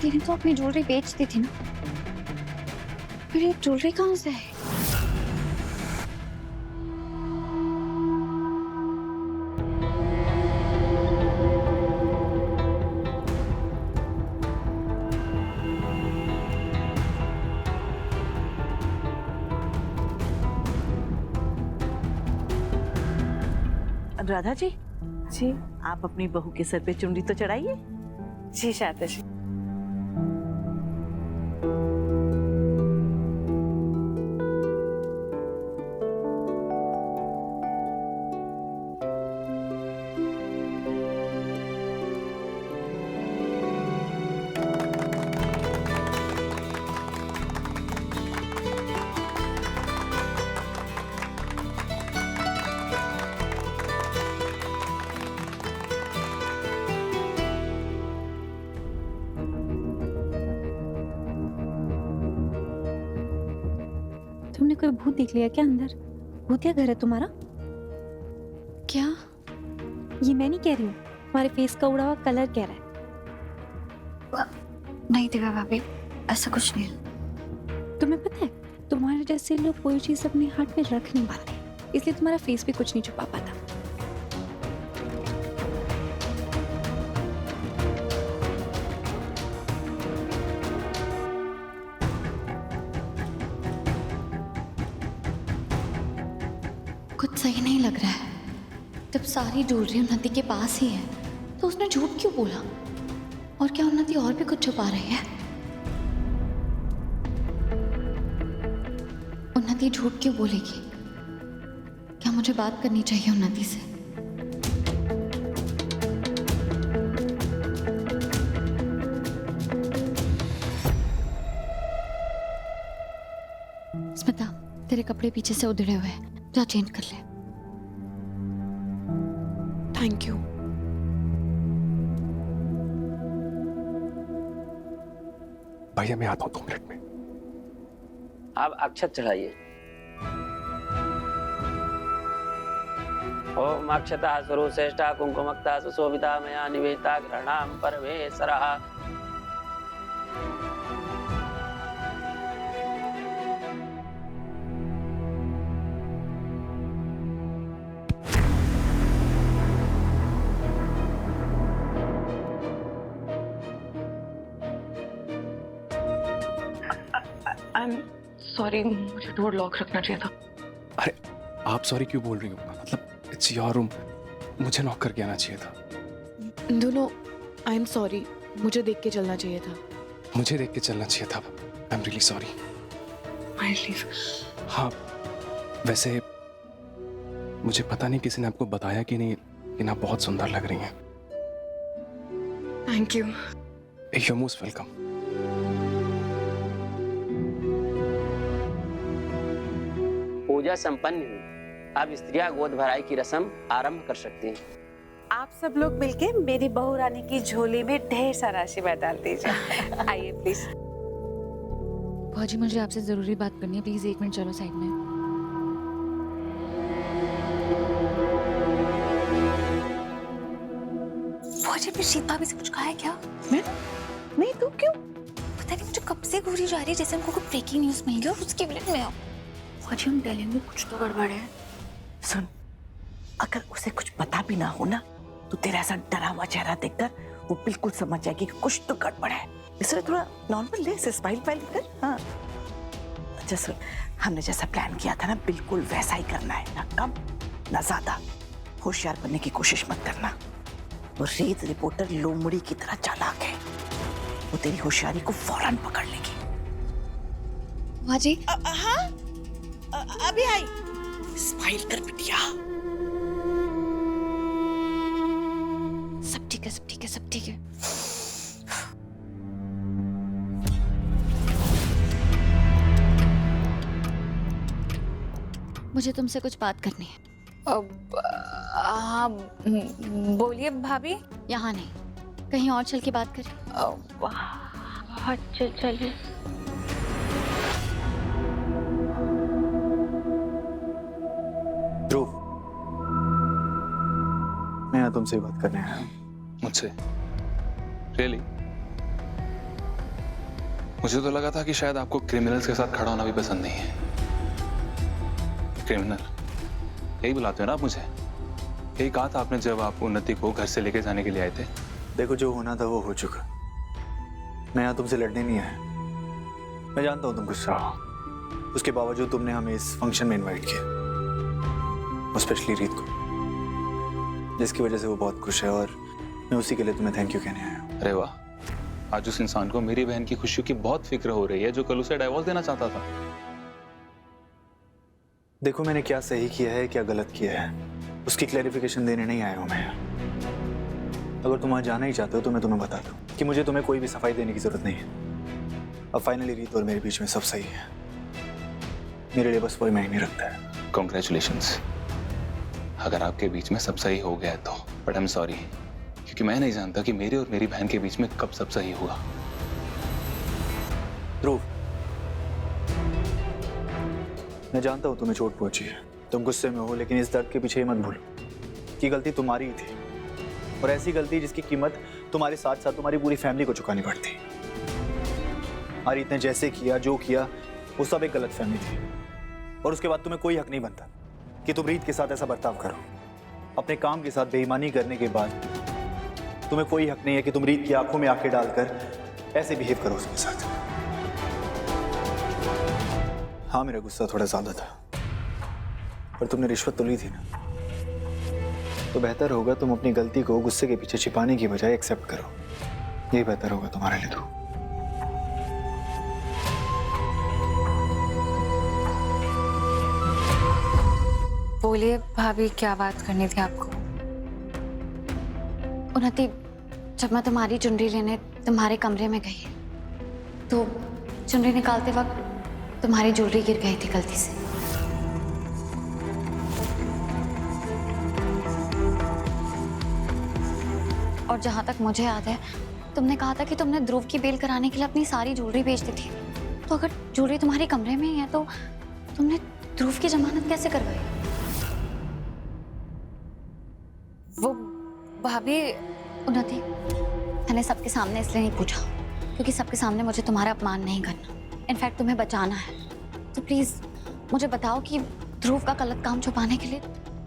Aunty ने तो अपनी ज्वेलरी बेच दी थी ना, फिर ये ज्वेलरी कहाँ से है? राधा जी, जी आप अपनी बहू के सर पे चुनरी तो चढ़ाइए। जी शारदा जी। तुमने कोई भूत देख लिया क्या अंदर? भूतिया घर है तुम्हारा क्या? ये मैं नहीं कह रही हूँ, तुम्हारे फेस का उड़ा हुआ कलर कह रहा है। नहीं दिव्या भाभी, ऐसा कुछ नहीं है। तुम्हें पता है, तुम्हारे जैसे लोग कोई चीज अपने हाथ में रख नहीं पाते, इसलिए तुम्हारा फेस भी कुछ नहीं छुपा पाता। कुछ सही नहीं लग रहा है। जब सारी ज्वेलरी उन्नति के पास ही है तो उसने झूठ क्यों बोला? और क्या उन्नति और भी कुछ छुपा रही है? उन्नति झूठ क्यों बोलेगी? क्या मुझे बात करनी चाहिए उन्नति से? स्मिता, तेरे कपड़े पीछे से उधड़े हुए हैं, जा चेंज कर ले। Thank you. भैया मैं आता हूँ 2 मिनट में। आप अक्षत चढ़ाइए। ओम अक्षता स्वरू श्रेष्ठा कुंकुमक्ता सुशोभिता मया निवेदिता ग्रहणाम परमेश्वरः। आई एम सॉरी, मुझे डोर लॉक रखना चाहिए था। अरे आप सॉरी क्यों बोल रही हो? मतलब इट्स योर रूम, मुझे नॉक करके आना चाहिए था। दोनों आई एम सॉरी, मुझे देख के चलना चाहिए था। मुझे देख के चलना चाहिए था। I am really sorry. My leave. हाँ वैसे मुझे पता नहीं किसी ने आपको बताया कि नहीं, लेकिन आप बहुत सुंदर लग रही हैं। Thank you. You are most welcome. पूजा संपन्न हुई। अब स्त्रियां गोद भराई की रस्म आरंभ कर सकती हैं। आप सब लोग मिलके मेरी बहू रानी की झोली में ढेर सारा आशीर्वाद डाल दीजिए। आइए प्लीज। भौजी, मुझे आपसे जरूरी बात करनी है, प्लीज 1 मिनट चलो साइड में। भौजी, फिर शीत भाभी से कुछ कहा है क्या? मैं नहीं, तू क्यों? पता नहीं, मुझे कब से घूरी जा रही है जैसे हमको कोई ब्रेकिंग न्यूज मिल गया और उसकी वजह में भौजी हम दिल्ली में कुछ तो गड़बड़ है। सुन, अगर उसे कुछ पता भी ना हो ना, तो तेरा ऐसा डरा हुआ चेहरा देखकर वो बिल्कुल समझ जाएगी कि कुछ तो गड़बड़ है। इसलिए थोड़ा नॉर्मल ले, स्माइल कर। हाँ अच्छा सुन, हमने जैसा प्लान किया था ना, बिल्कुल वैसा ही करना है, ना कम ना ज्यादा। होशियार बनने की कोशिश मत करना। वो रेड रिपोर्टर लोमड़ी की तरह चालाक है, वो तेरी होशियारी को फौरन पकड़ लेगी। भौजी हाँ अभी आई। स्माइल कर बिटिया। सब ठीक है, सब ठीक है, सब ठीक है। मुझे तुमसे कुछ बात करनी है। हाँ बोलिए भाभी। यहाँ नहीं, कहीं और चल के बात करें। चलिए। ध्रुव, मैं यहाँ तुमसे बात करने आया हूँ। मुझसे? रियली? मुझे तो लगा था कि शायद आपको क्रिमिनल्स के साथ खड़ा होना भी पसंद नहीं है। क्रिमिनल यही बुलाते हो ना आप मुझे? यही कहा था आपने जब आप उन्नति को घर से लेके जाने के लिए आए थे। देखो, जो होना था वो हो चुका। मैं यहाँ तुमसे लड़ने नहीं आया। मैं जानता हूँ तुम गुस्सा हो, उसके बावजूद तुमने हमें इस फंक्शन में इनवाइट किया, और स्पेशली रीत को, जिसकी वजह से वो बहुत खुश है, और मैं उसी के लिए तुम्हें थैंक यू कहने आया हूँ। अरे वाह, आज उस इंसान को मेरी बहन की खुशियों की बहुत फिक्र हो रही है जो कल उसे डाइवोर्स देना चाहता था। देखो, मैंने क्या सही किया है क्या गलत किया है उसकी क्लैरिफिकेशन देने नहीं आया हूँ मैं। अगर तुम वहाँ जाना ही चाहते हो तो मैं तुम्हें बता दूँ कि मुझे तुम्हें कोई भी सफाई देने की जरूरत नहीं है। अब फाइनली रीत और मेरे बीच में सब सही है। मेरे लिए बस वही मायने रखता है। कॉन्ग्रेचुलेशंस, अगर आपके बीच में सब सही हो गया तो। बट आई एम सॉरी, क्योंकि मैं नहीं जानता कि मेरे और मेरी बहन के बीच में कब सब सही होगा। ध्रुव, मैं जानता हूँ तुम्हें चोट पहुंची है, तुम गुस्से में हो, लेकिन इस दर्द के पीछे मत भूलो कि गलती तुम्हारी ही थी, और ऐसी गलती जिसकी कीमत तुम्हारे साथ साथ तुम्हारी पूरी फैमिली को चुकानी पड़ती। रीत ने जैसे किया, जो किया, वो सब एक गलत फहमी थी, और उसके बाद तुम्हें कोई हक नहीं बनता कि तुम रीत के साथ ऐसा बर्ताव करो। अपने काम के साथ बेईमानी करने के बाद तुम्हें कोई हक नहीं है कि तुम रीत की आंखों में आंखें डालकर ऐसे बिहेव करो उसके साथ। हाँ, मेरा गुस्सा थोड़ा ज्यादा था, पर तुमने रिश्वत तो ली थी ना, तो बेहतर होगा तुम अपनी गलती को गुस्से के पीछे छिपाने की बजाय एक्सेप्ट करो। यही बेहतर होगा तुम्हारे लिए। तो बोलिए भाभी, क्या बात करनी थी आपको? उन्नति, जब मैं तुम्हारी चुनरी लेने तुम्हारे कमरे में गई तो चुनरी निकालते वक्त तुम्हारी ज्वेलरी गिर गई थी गलती से। और जहां तक मुझे याद है, तुमने कहा था कि तुमने ध्रुव की बेल कराने के लिए अपनी सारी ज्वेलरी बेच दी थी। तो अगर ज्वेलरी तुम्हारे कमरे में ही है तो तुमने ध्रुव की जमानत कैसे करवाई? वो भाभी, उन्नति, मैंने सबके सामने इसलिए नहीं पूछा क्योंकि सबके सामने मुझे तुम्हारा अपमान नहीं करना, इनफैक्ट तुम्हें बचाना है। तो प्लीज मुझे बताओ कि ध्रुव का गलत काम छुपाने के लिए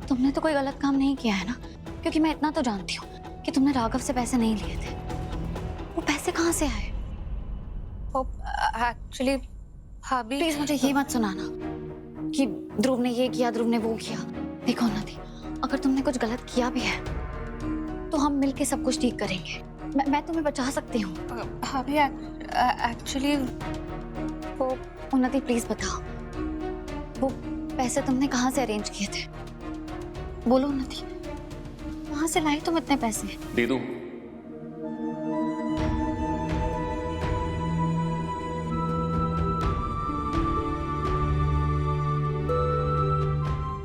तुमने तो कोई गलत काम नहीं किया है ना? क्योंकि मैं इतना तो जानती हूँ कि तुमने राघव से पैसे नहीं लिए थे। वो पैसे कहाँ से आए? एक्चुअली भाभी, प्लीज मुझे ये मत सुनाना कि ध्रुव ने ये किया, ध्रुव ने वो किया। देखो उन्नति, अगर तुमने कुछ गलत किया भी है तो हम मिलके सब कुछ ठीक करेंगे। मैं तुम्हें बचा सकती हूँ। भाभी एक्चुअली वो उन्नति, प्लीज बताओ, वो पैसे तुमने कहाँ से अरेंज किए थे? बोलो उन्नति, कहाँ से लाई तुम इतने पैसे? दे दूं?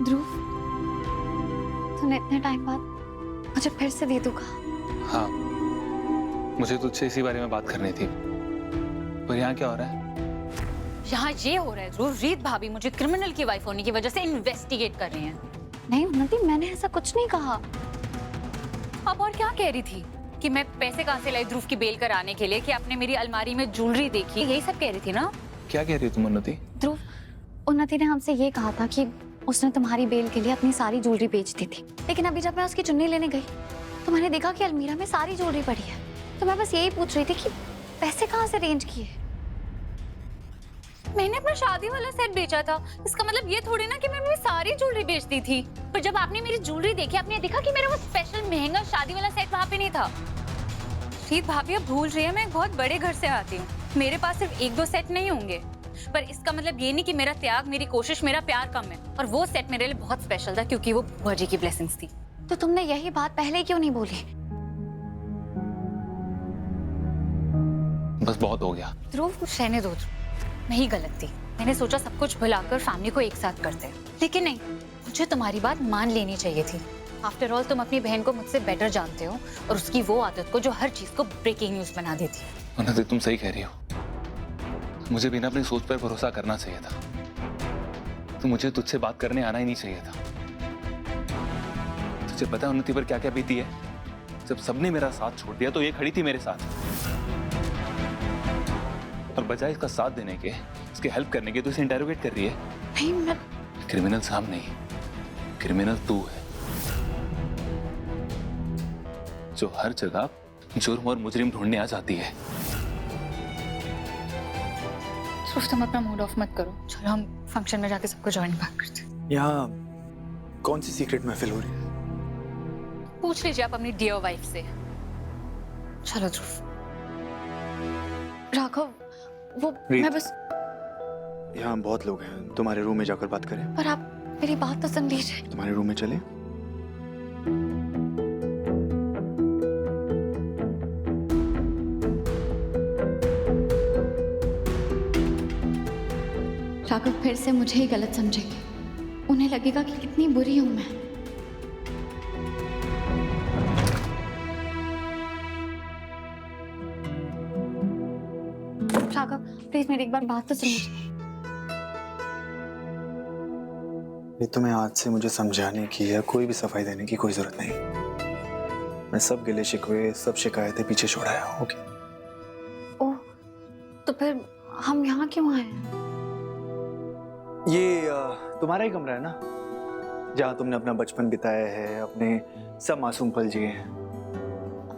ध्रुव, तूने इतने टाइम बाद मुझे फिर से दे दूंगा? हाँ, मुझे तुझसे इसी बारे में बात करनी थी। पर यहाँ क्या हो रहा है? यहाँ ये हो रहा है ध्रुव, रीत भाभी मुझे क्रिमिनल की वाइफ होने की वजह से इन्वेस्टिगेट कर रही हैं। नहीं उन्नति, मैंने ऐसा कुछ नहीं कहा। अब और क्या कह रही थी कि मैं पैसे कहाँ से लाई ध्रुव की बेल कराने के लिए, कि आपने मेरी अलमारी में ज्वेलरी देखी, यही सब कह रही थी ना? क्या कह रही हो तुम उन्नति? ध्रुव, उन्नति ने हमसे ये कहा था कि उसने तुम्हारी बेल के लिए अपनी सारी ज्वेलरी बेच दी थी, लेकिन अभी जब मैं उसकी चुन्नी लेने गई तो मैंने देखा कि अलमीरा में सारी ज्वेलरी पड़ी है। तो मैं बस यही पूछ रही थी कि पैसे कहाँ से अरेंज किए? मैंने अपना शादी वाला सेट बेचा था, इसका मतलब ये थोड़ी ना कि मैं मेरी सारी ज्वेलरी बेच दी थी। पर जब आपने मेरी ज्वेलरी देखी, आपने देखा कि मेरा वो स्पेशल महंगा शादी वाला सेट वहाँ पे नहीं था। रीत भाभी अब भूल रही है, मैं एक बहुत बड़े घर से आती हूँ, मेरे पास सिर्फ एक दो सेट नहीं होंगे। पर इसका मतलब ये नहीं कि मेरा त्याग, मेरी कोशिश, मेरा प्यार कम है। और वो सेट मेरे लिए बहुत स्पेशल था क्योंकि वो बुआ जी की ब्लेसिंग्स थी। तो तुमने यही बात पहले क्यों नहीं बोली? बस बहुत हो गया। ध्रुव, रहने दो, मैं ही गलत थी। मैंने सोचा सब कुछ भुलाकर फैमिली को एक साथ करते, लेकिन नहीं, मुझे तुम्हारी बात मान लेनी चाहिए थी। आफ्टर ऑल तुम अपनी बहन को मुझसे बेटर जानते हो, और उसकी वो आदत को जो हर चीज को ब्रेकिंग न्यूज बना देती है। उन्नति, तुम सही कह रही हो, मुझे भी ना अपनी सोच पर भरोसा करना चाहिए था। तो मुझे तुझसे बात करने आना ही नहीं चाहिए था। तुझे पता है उन्नति पर क्या क्या बीती है? जब सबने मेरा साथ छोड़ दिया तो ये खड़ी थी मेरे साथ, और बजाय इसका साथ देने के, इसके हेल्प करने के, तो इसे इंटेरोगेट कर रही है। नहीं मैं क्रिमिनल साहब नहीं, क्रिमिनल तू है, जो हर जगह जुर्म और मुजरिम ढूंढने आ जाती है। सिर्फ तुम अपना मूड ऑफ मत करो, चलो हम फंक्शन में जाके सबको ज्वाइन बैक करते हैं। यहाँ कौन सी सीक्रेट महफिल हो रही है? पूछ लीजिए आप अपनी डियर वाइफ से। चलो ध्रुव। राघव, वो रीत। मैं बस, यहाँ बहुत लोग हैं, तुम्हारे रूम में जाकर बात करें। पर आप मेरी बात तो सुन लीजिए। तुम्हारे रूम में चले। राघव फिर से मुझे ही गलत समझेंगे, उन्हें लगेगा कि कितनी बुरी हूं मैं। राघव प्लीज मेरी एक बार बात तो सुनिए। ये तुम्हें आज से मुझे समझाने की या कोई भी सफाई देने की कोई जरूरत नहीं। मैं सब गिले शिकवे, सब शिकायतें पीछे छोड़ाया। ओके? ओह, तो फिर हम यहाँ क्यों आए? ये तुम्हारा ही कमरा है ना, जहाँ तुमने अपना बचपन बिताया है, अपने सब मासूम पल जिए हैं।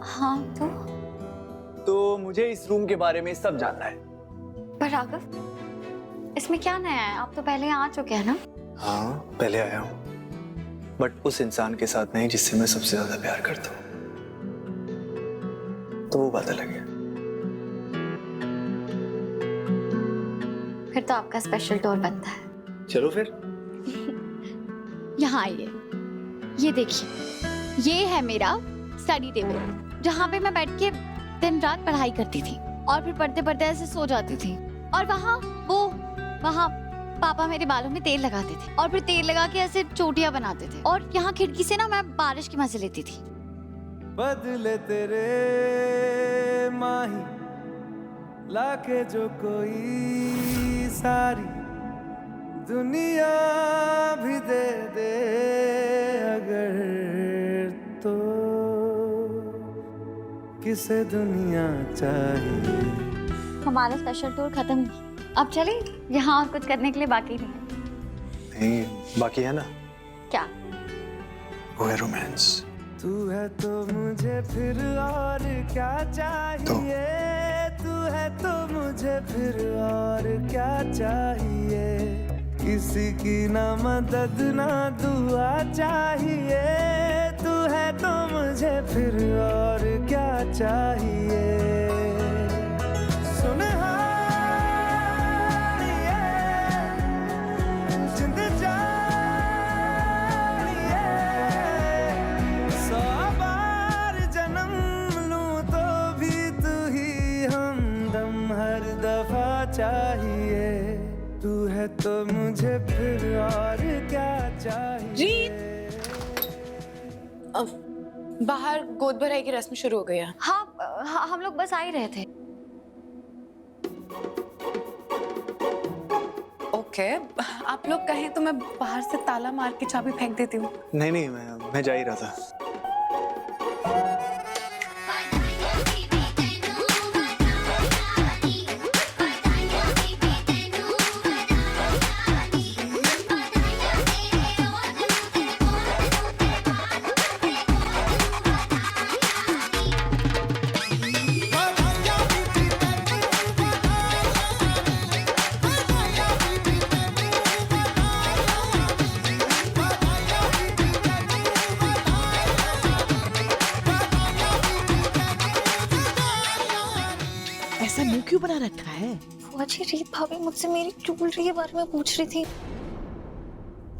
हाँ तो मुझे इस रूम के बारे में सब जानना है। पर राघव इसमें क्या नया है? आप तो पहले यहाँ आ चुके हैं ना। हाँ पहले आया हूँ, बट उस इंसान के साथ नहीं जिससे मैं सबसे ज्यादा प्यार करता हूँ, तो वो बात अलग है। फिर तो आपका स्पेशल टूर बनता है। चलो फिर। यहाँ आइए, ये देखिए, ये है मेरा स्टडी टेबल, जहाँ पे मैं बैठ के दिन रात पढ़ाई करती थी और फिर पढ़ते पढ़ते ऐसे सो जाती थी। और वहाँ पापा मेरे बालों में तेल लगाते थे और फिर तेल लगा के ऐसे चोटियां बनाते थे, और यहाँ खिड़की से ना मैं बारिश के मजे लेती थी। बदले तेरे माही लाके जो कोई सारी दुनिया भी दे दे अगर, तो किसे दुनिया चाहिए। हमारा स्पेशल टूर खत्म हुआ, अब चले। यहाँ और कुछ करने के लिए बाकी नहीं है। नहीं बाकी है ना। क्या? वो है रोमांस। तू है तो मुझे फिर और क्या चाहिए, तू है तो मुझे फिर और क्या चाहिए, किसी की ना मदद ना दुआ चाहिए, तू है तो मुझे फिर और क्या चाहिए। सुनहारिए जिंद जानिए, 100 बार जन्म लूं तो भी तू ही हमदम हर दफा चाहिए, तू है तो मुझे फिर और क्या चाहिए। बाहर गोद भराई की रस्म शुरू हो गई है। हाँ, हम लोग बस आ ही रहे थे। ओके, आप लोग कहें तो मैं बाहर से ताला मार के चाबी फेंक देती हूँ। नहीं मैं जा ही रहा था। ऐसा मुंह क्यों बना रखा है? वो अच्छी रीत भाभी मुझसे मेरी ज्वेलरी के बारे में पूछ रही थी।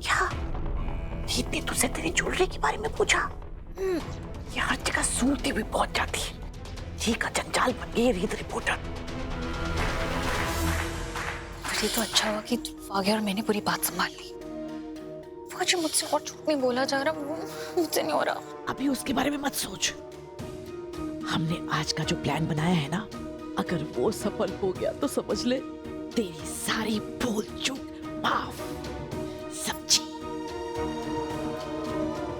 क्या रीत ने तुझसे तेरी ज्वेलरी के बारे में पूछा? ये हर जगह सूंघती भी पहुंच जाती है। ये का जंजाल बन गई रीत रिपोर्टर। ये तो अच्छा हुआ कि तू आ गया और मैंने पूरी बात संभाल ली। वो मुझसे और झूठ नहीं बोला जा रहा, मुझसे नहीं हो रहा। अभी उसके बारे में मत सोच। हमने आज का जो प्लान बनाया है ना, अगर वो सफल हो गया तो समझ ले तेरी सारी भूल चूक माफ। समझी?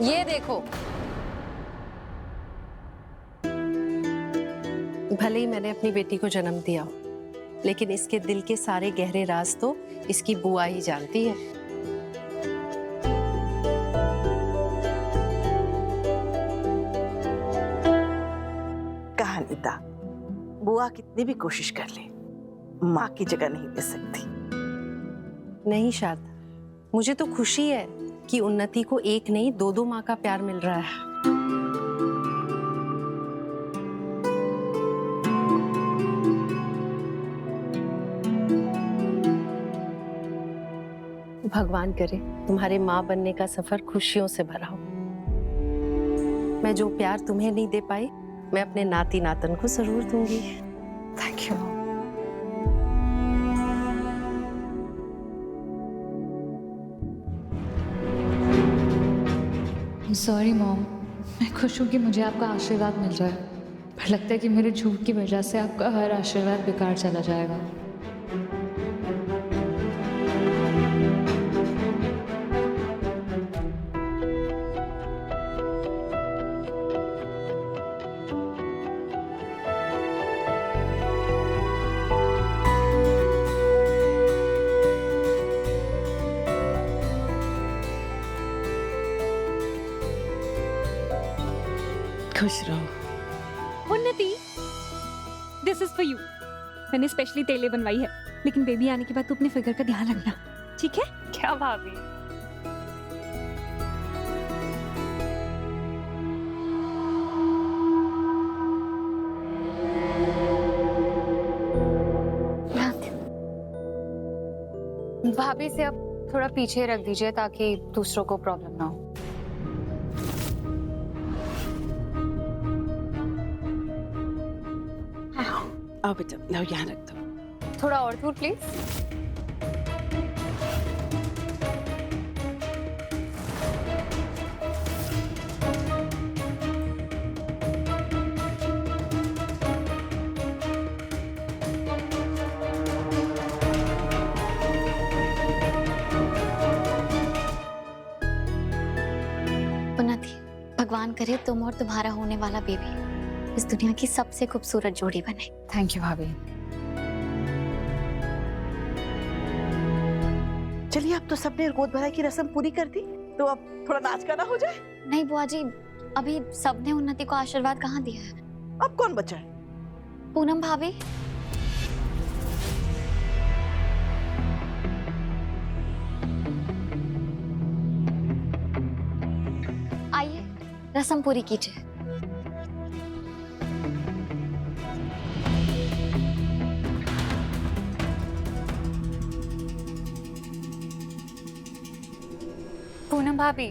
ये देखो, भले ही मैंने अपनी बेटी को जन्म दिया, लेकिन इसके दिल के सारे गहरे राज तो इसकी बुआ ही जानती है। कहा नीता, बुआ कितनी भी कोशिश कर ले, माँ की जगह नहीं ले सकती। नहीं शारदा, मुझे तो खुशी है कि उन्नति को एक नहीं दो माँ का प्यार मिल रहा है। भगवान करे तुम्हारे माँ बनने का सफर खुशियों से भरा हो। मैं जो प्यार तुम्हें नहीं दे पाई, मैं अपने नाती नातन को जरूर दूंगी। Thank you. सॉरी मॉम, मैं खुश हूँ कि मुझे आपका आशीर्वाद मिल रहा है, पर लगता है कि मेरे झूठ की वजह से आपका हर आशीर्वाद बेकार चला जाएगा। खुश रहो। उन्नति, दिस इज फॉर यू। मैंने स्पेशली तेले बनवाई है, लेकिन बेबी आने के बाद तू अपने फिगर का ध्यान रखना, ठीक है? क्या भाभी? भाभी से अब थोड़ा पीछे रख दीजिए ताकि दूसरों को प्रॉब्लम ना हो। आओ बेटा, लाओ यहाँ रख दो। थोड़ा और दूर प्लीज। उन्नति, भगवान करे तुम और तुम्हारा होने वाला बेबी इस दुनिया की सबसे खूबसूरत जोड़ी बने। थैंक यू भाभी। चलिए, अब तो सबने गोद भराई की रस्म पूरी कर दी, तो अब थोड़ा नाच गाना हो जाए। नहीं बुआ जी, अभी सबने उन्नति को आशीर्वाद कहाँ दिया है? अब कौन बचा है? पूनम भाभी। आइए, रस्म पूरी कीजिए। पूनम भाभी,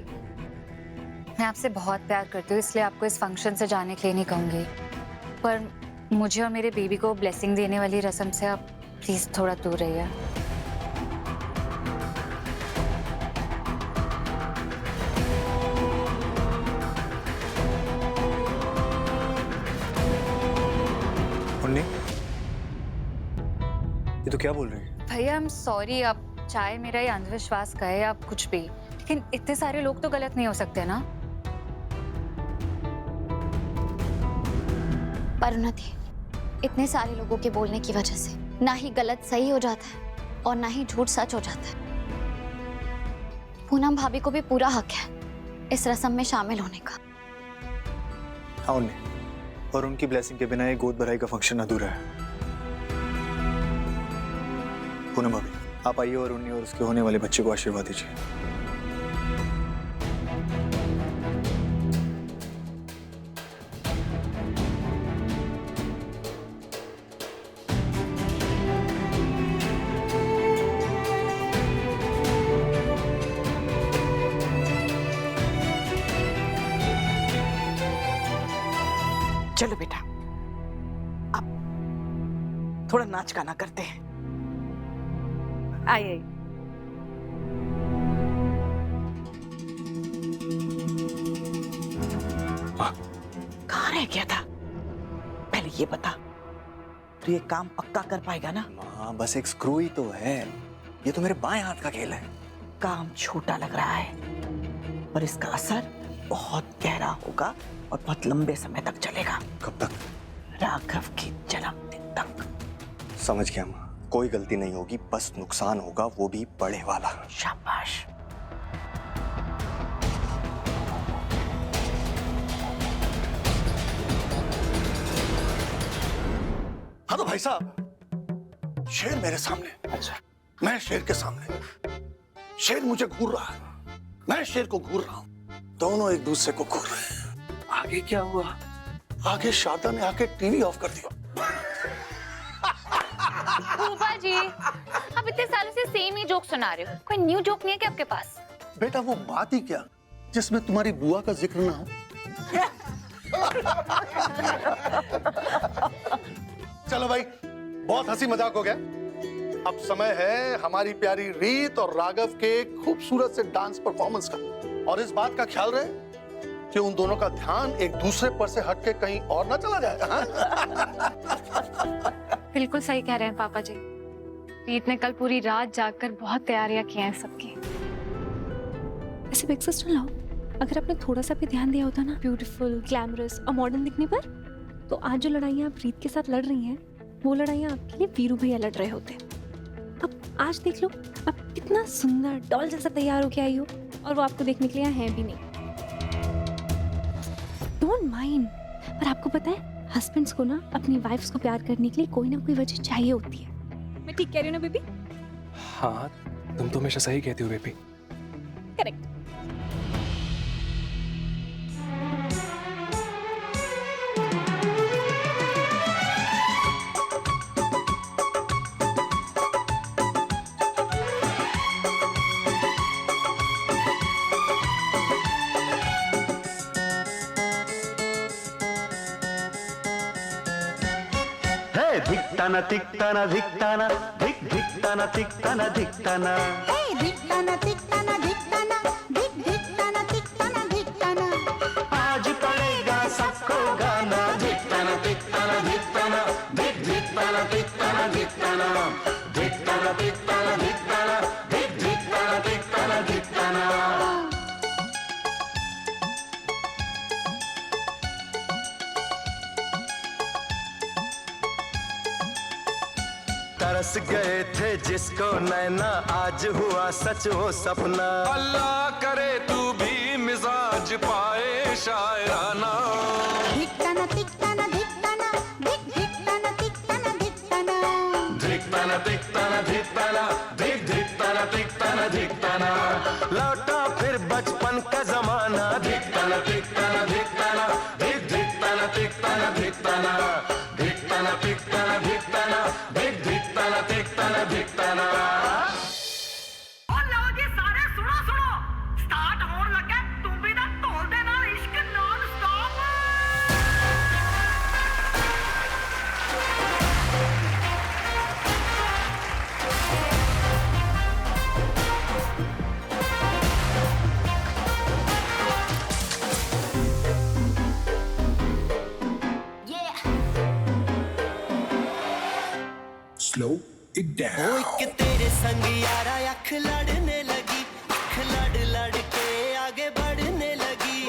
मैं आपसे बहुत प्यार करती हूँ, इसलिए आपको इस फंक्शन से जाने के लिए नहीं कहूँगी, पर मुझे और मेरे बेबी को ब्लेसिंग देने वाली रस्म से आप प्लीज थोड़ा दूर रहिए। उन्नी, ये तो क्या बोल रही है? भैया आई एम सॉरी, अब चाहे मेरा ये अंधविश्वास का है या कुछ भी, लेकिन इतने सारे लोग तो गलत नहीं हो सकते ना। पर उन्नति, इतने सारे लोगों के बोलने की वजह से ना ही गलत सही हो जाता है और ना ही झूठ सच हो जाता है। पूनम भाभी को भी पूरा हक है इस रस्म में शामिल होने का। हाँ उन्नी, और उनकी ब्लेसिंग के बिना ये गोद भराई का फंक्शन अधूरा है। पूनम भाभी, आप आइए और उन्नी और उसके होने वाले बच्चे को आशीर्वाद दीजिए। चलो बेटा, अब थोड़ा नाच गाना करते हैं। आइए। कहाँ रह गया था? पहले ये बता, तू ये काम पक्का कर पाएगा ना? हाँ, बस एक स्क्रू ही तो है, ये तो मेरे बाएं हाथ का खेल है। काम छोटा लग रहा है, पर इसका असर बहुत गहरा होगा और बहुत लंबे समय तक चलेगा। कब तक? राघव की जन्मदिन तक। समझ गया माँ, कोई गलती नहीं होगी, बस नुकसान होगा, वो भी बड़े वाला। शाबाश। हाँ तो भाई साहब, शेर मेरे सामने, अच्छा, मैं शेर के सामने, शेर मुझे घूर रहा है, मैं शेर को घूर रहा हूँ, दोनों एक दूसरे को घूर रहे हैं। आगे क्या हुआ? आगे शारदा ने आके टीवी ऑफ कर दिया। फूफा जी, आप इतने सालों से सेम ही जोक सुना रहे हो, कोई न्यू जोक नहीं है क्या आपके पास? बेटा वो बात ही क्या जिसमें तुम्हारी बुआ का जिक्र ना हो। चलो भाई, बहुत हंसी मजाक हो गया, अब समय है हमारी प्यारी रीत और राघव के खूबसूरत से डांस परफॉर्मेंस का। और इस बात का ख्याल रहे कि उन दोनों का ध्यान एक दूसरे पर से हटके कहीं और ना चला जाए। बिल्कुल सही कह रहे हैं पापा जी। रीत ने कल पूरी रात जागकर बहुत तैयारियां की हैं सबकी। ऐसे बिग सिस्टर लाओ, अगर आपने थोड़ा सा भी ध्यान दिया होता ना ब्यूटीफुल, ग्लैमरस और मॉडर्न दिखने पर, तो आज जो लड़ाइयाँ आप रीत के साथ लड़ रही हैं, वो लड़ाइयाँ आपके लिए वीरू भैया लड़ रहे होते। अब आज देख लो, अब कितना सुंदर डॉल जैसा तैयार होके आई हो, और वो आपको देखने के लिए यहाँ है भी नहीं। डोंट माइंड, पर आपको पता है हस्बैंड्स को ना अपनी वाइफ्स को प्यार करने के लिए कोई ना कोई वजह चाहिए होती है। मैं ठीक कह रही हूँ ना बेबी? हाँ, तुम तो हमेशा सही कहती हो बेबी। करेक्ट। धिक्ताना तिक्ताना धिक्ताना धिक धिक्ताना तिक्ताना धिक्ताना, धिक्ताना तिक्ताना धिक्ताना धिक धिक्ताना तिक्ताना धिक्ताना, आज पड़ेगा सबको गाना। धिक्ताना तिक्ताना धिक्ताना धिक धिक्ताना तिक्ताना धिक्ताना, धिक्ताना तिक्ताना धिक्ताना धिक धिक्ताना तिक्ताना धिक्ताना। तरस गए थे जिसको नैना, आज हुआ सच वो सपना। अल्लाह करे तू भी मिजाज पाए शायराना। धिक्ताना तिक्ताना धिक्ताना धिक धिक्ताना तिक्ताना धिक्ताना, धिक्ताना तिक्ताना धिक्ताना धिक धिक्ताना तिक्ताना धिक्ताना। लौटा फिर बचपन का जमाना। धिक्ताना तिक्ताना धिक्ताना धिक धिक्ताना तिक्ताना धिक्ताना, धिक्ताना तिक्ताना धिक्ताना धिक धिक्ताना तिक्ताना धिक्ताना। Slow it down. एक तेरे संग यारा अख लड़ने लगी, अख लड़ लड़ के आगे बढ़ने लगी।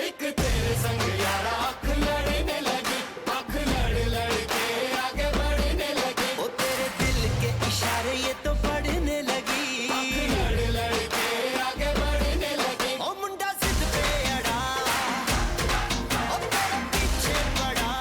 एक तेरे संग यारा अख लड़ने लगी, अख लड़ लड़ के आगे बढ़ने लगी। ओ तेरे दिल के इशारे ये तो पढ़ने लगी, अख लड़ लड़ के आगे बढ़ने लगी। ओ मुंडा जिद पे अड़ा, ओ तेरे पीछे पड़ा।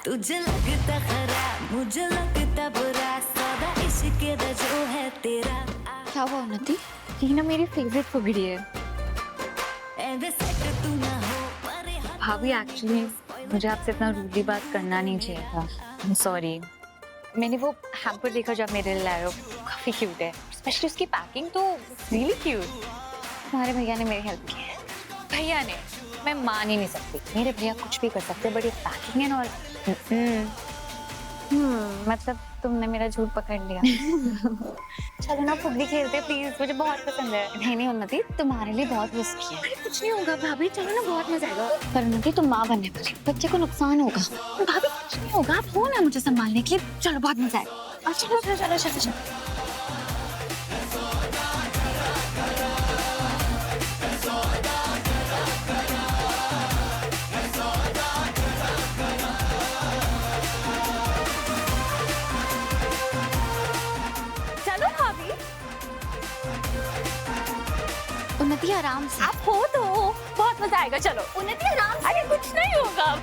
तुझे लगता खराब, मुझे लगता बुरा, सदा इश्क का जो है तेरा। क्या हुआ उन्नति? टीना मेरी फेवरेट फुगड़ी है। भाभी एक्चुअली मुझे आपसे इतना रूडली बात करना नहीं चाहिए था। सॉरी। मैंने वो हैम्पर देखा जब मेरे लिए लाए हो, काफी क्यूट है, स्पेशली उसकी पैकिंग तो रियली क्यूट। तुम्हारे भैया ने मेरी हेल्प की है। भैया ने, मैं मान ही नहीं सकती, मेरे भैया कुछ भी कर सकते हैं, बट ये पैकिंग है और मतलब तुमने मेरा झूठ पकड़ लिया। चलो ना फुगड़ी खेलते प्लीज, मुझे बहुत पसंद है। नहीं उन्नति, तुम्हारे लिए बहुत रिस्की है। कुछ नहीं होगा भाभी, चलो ना, बहुत मजा आएगा। पर उन्नति तुम माँ बनने वाली, बच्चे को नुकसान होगा। भाभी कुछ नहीं होगा, आप हो ना मुझे संभालने के लिए। चलो बहुत मजा आएगा। चलो चलो चलो चलो चलो। उन्नति आराम से, आप हो तो बहुत मजा आएगा। चलो उन्नति आराम से। अरे कुछ नहीं होगा।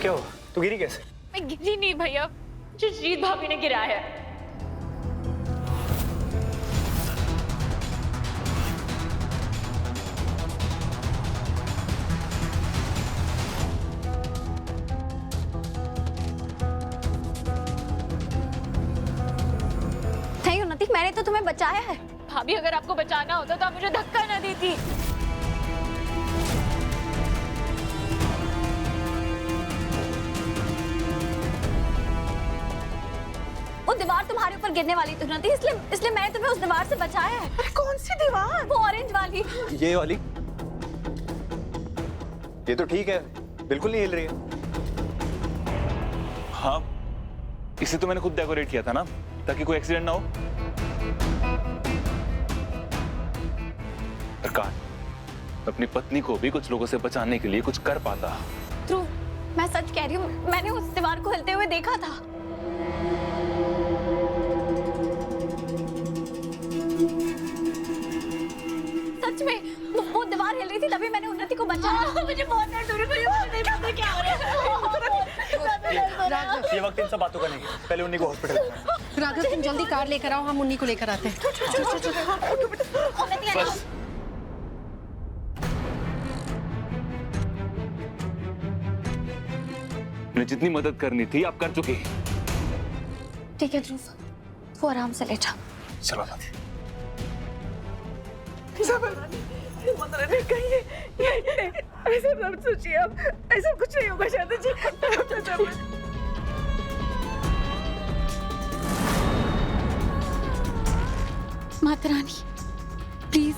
क्या हुआ? तू गिरी कैसे? मैं गिरी नहीं भैया, मुझे जीत भाभी ने गिराया है। नहीं उन्नति, मैंने तो तुम्हें बचाया है। भाभी अगर आपको बचाना होता तो आप मुझे धक्का ना देती। वो दीवार तुम्हारे ऊपर गिरने वाली थी उन्नति, इसलिए मैंने तुम्हें उस दीवार से बचाया है। अरे कौन सी दीवार? वो ऑरेंज वाली। ये वाली? ये तो ठीक है, बिल्कुल नहीं हिल रही है। हाँ, इसे तो मैंने खुद डेकोरेट किया था ना, ताकि कोई एक्सीडेंट ना हो। प्रकाश अपनी पत्नी को भी कुछ लोगों से बचाने के लिए कुछ कर पाता। ध्रुव, मैं सच कह रही हूँ, मैंने उस दीवार को हिलते हुए देखा था। सच में वो दीवार हिल रही थी, तभी मैंने उन्नति को बचाया। मुझे बहुत दर्द हो रहा है, मुझे नहीं पता क्या हो रहा है। ये वक्त इन सब बातों का नहीं है, पहले उन्हीं को हॉस्पिटल। राघव तुम जल्दी कार लेकर आओ, हम उन्हीं को लेकर आते हैं। बस मैंने जितनी मदद करनी थी आप कर चुके। ठीक है ध्रुव, वो आराम से ले जा। चलो ऐसा मत सोचिए आप, ऐसा कुछ नहीं होगा शादी जी। माता रानी, प्लीज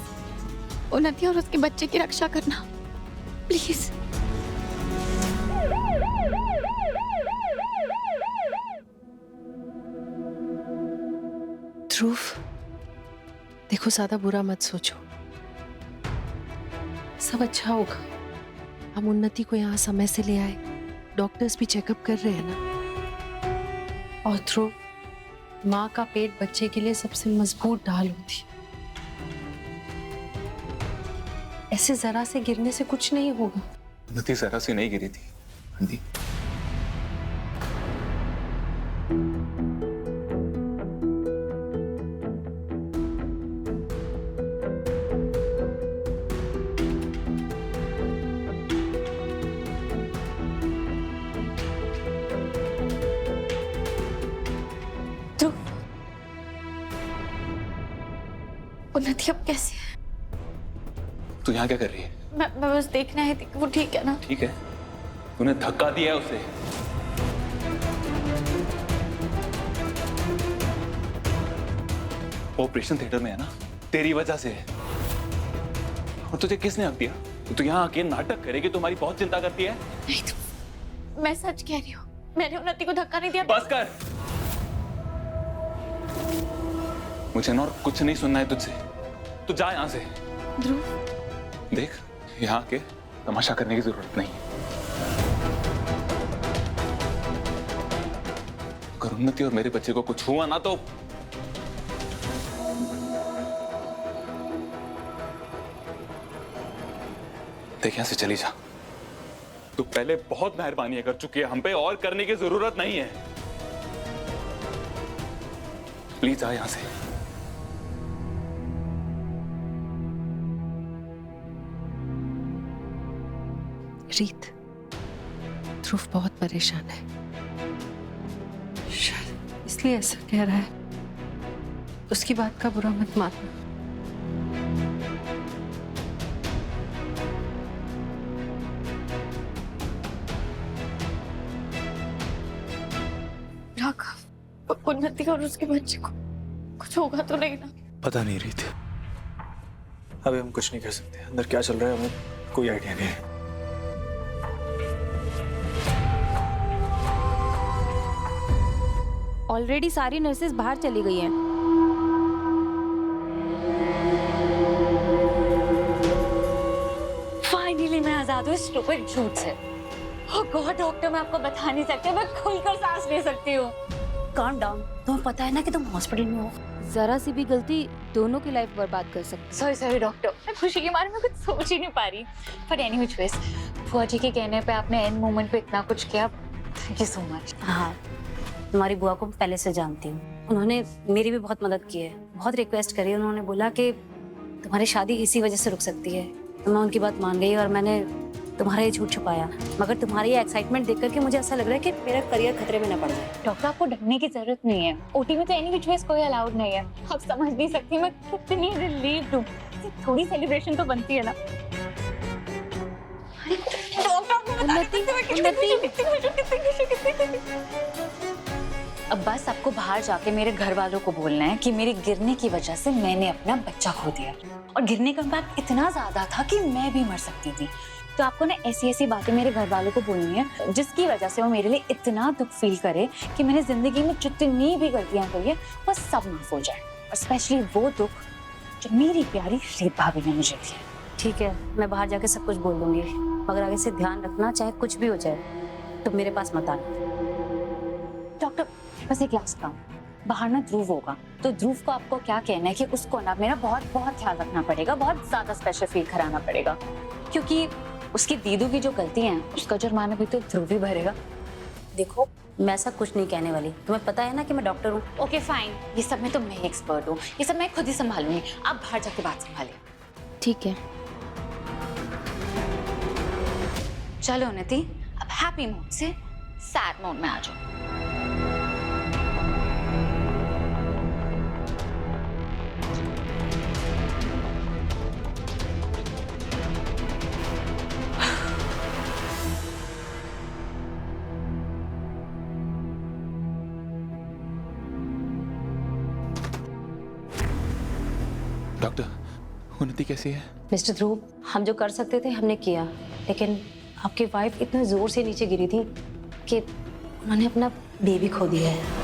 उन्नति और उसके बच्चे की रक्षा करना, प्लीज। ध्रुव, देखो ज्यादा बुरा मत सोचो, सब अच्छा होगा। हम उन्नति को यहाँ समय से ले आए, डॉक्टर्स भी चेकअप कर रहे हैं ना। और ध्रुव, माँ का पेट बच्चे के लिए सबसे मजबूत ढाल होती। ऐसे जरा से गिरने से कुछ नहीं होगा। उन्नति जरा सी नहीं गिरी थी आंटी। उन्नति अब कैसे है? तू यहाँ क्या कर रही है? मैं बस देखना है कि वो ठीक है ना। ठीक है, तूने धक्का दिया है उसे। ऑपरेशन थिएटर में है ना, तेरी वजह से है। और तुझे किसने हक दिया? तू यहाँ आके नाटक करे कि तुम्हारी बहुत चिंता करती है। नहीं तो मैं सच कह रही हूँ, मैंने उन्नति को धक्का नहीं दिया। बस कर, मुझे ना और कुछ नहीं सुनना है तुझसे। तू जा यहाँ से। ध्रुव देख, यहाँ आके तमाशा करने की जरूरत नहीं है। अगर उन्नति और मेरे बच्चे को कुछ हुआ ना तो देख, यहां से चली जा। तू पहले बहुत मेहरबानी कर चुकी है हम पे, और करने की जरूरत नहीं है। प्लीज आ यहां से। रीत, ध्रुव बहुत परेशान है, शायद इसलिए ऐसा कह रहा है। उसकी बात का बुरा मत मानना। उन्नति और उसके बच्चे को कुछ होगा तो नहीं ना? पता नहीं रीत, अभी हम कुछ नहीं कर सकते। अंदर क्या चल रहा है हमें कोई आइडिया नहीं है। ऑलरेडी सारी नर्सेस बाहर चली गई हैं। फाइनली मैं आजाद हूँ इस स्टूपिड झूठ से। ओह गॉड डॉक्टर, मैं आपको बता नहीं सकती, मैं खुलकर सांस ले सकती हूँ। काम डाउन, तुम्हें पता है ना कि तुम हॉस्पिटल में हो। जरा सी भी गलती दोनों की लाइफ बर्बाद कर सकती। सॉरी डॉक्टर, मैं खुशी के मारे में कुछ सोच ही नहीं पा रही। पर एनी व्हिच वेज, बुआ जी के कहने पे आपने एंड मोमेंट पे इतना कुछ किया, थैंक यू सो मच। हाँ, तुम्हारी बुआ को पहले से जानती हूँ, उन्होंने मेरी भी बहुत मदद की है, बहुत रिक्वेस्ट करी। उन्होंने बोला कि तुम्हारी शादी इसी वजह से रुक सकती है, तो मैं उनकी बात मान गई और मैंने तुम्हारा ये झूठ छुपाया। मगर तुम्हारी ये एक्साइटमेंट देख करके मुझे ऐसा लग रहा है कि मेरा करियर खतरे में न पड़ जाए। डॉक्टर, आपको डरने की जरूरत नहीं है। ओटी में तो एनी व्हिच वेज कोई अलाउड नहीं है। आप समझ नहीं सकती मैं कितनी रिलीव्ड हूँ। थोड़ी सेलिब्रेशन तो बनती है ना। अब बस आपको बाहर जाके मेरे घर वालों को बोलना है कि मेरे गिरने की वजह से मैंने अपना बच्चा खो दिया, और गिरने का इम्पैक्ट इतना ज्यादा था कि मैं भी मर सकती थी। तो आपको ना ऐसी बातें मेरे घर वालों को बोलनी है जिसकी वजह से वो मेरे लिए इतना दुख फील करे कि मैंने जिंदगी में जितनी भी गलतियां करी है वो सब माफ हो जाए, और स्पेशली वो दुख जो मेरी प्यारी रीत भाभी ने मुझे दिया। ठीक है, मैं बाहर जाके सब कुछ बोल दूंगी, मगर आगे से ध्यान रखना, चाहे कुछ भी हो जाए तो मेरे पास मत आना। डॉक्टर, बस एक लास्ट काम, बाहर ना ध्रुव होगा, तो ध्रुव को आपको क्या कहना है कि उसको ना मेरा बहुत ख्याल रखना पड़ेगा, बहुत ज्यादा स्पेशल फील कराना पड़ेगा, क्योंकि उसकी दीदू की जो गलतियां हैं उसका जुर्माना भी तो ध्रुव ही भरेगा। देखो, मैं ऐसा कुछ नहीं कहने वाली, तुम्हें पता है ना कि मैं डॉक्टर हूँ। ओके फाइन, ये सब में तो मैं एक्सपर्ट हूँ, ये सब मैं खुद ही संभालूंगी। आप बाहर जाके बात संभालिए। ठीक है, चलो उन्नति, अब हैप्पी मूड से सैड मूड में आ जाओ। डॉक्टर, उन्नति कैसी है? मिस्टर ध्रुव, हम जो कर सकते थे हमने किया, लेकिन आपकी वाइफ इतना जोर से नीचे गिरी थी कि उन्होंने अपना बेबी खो दिया है।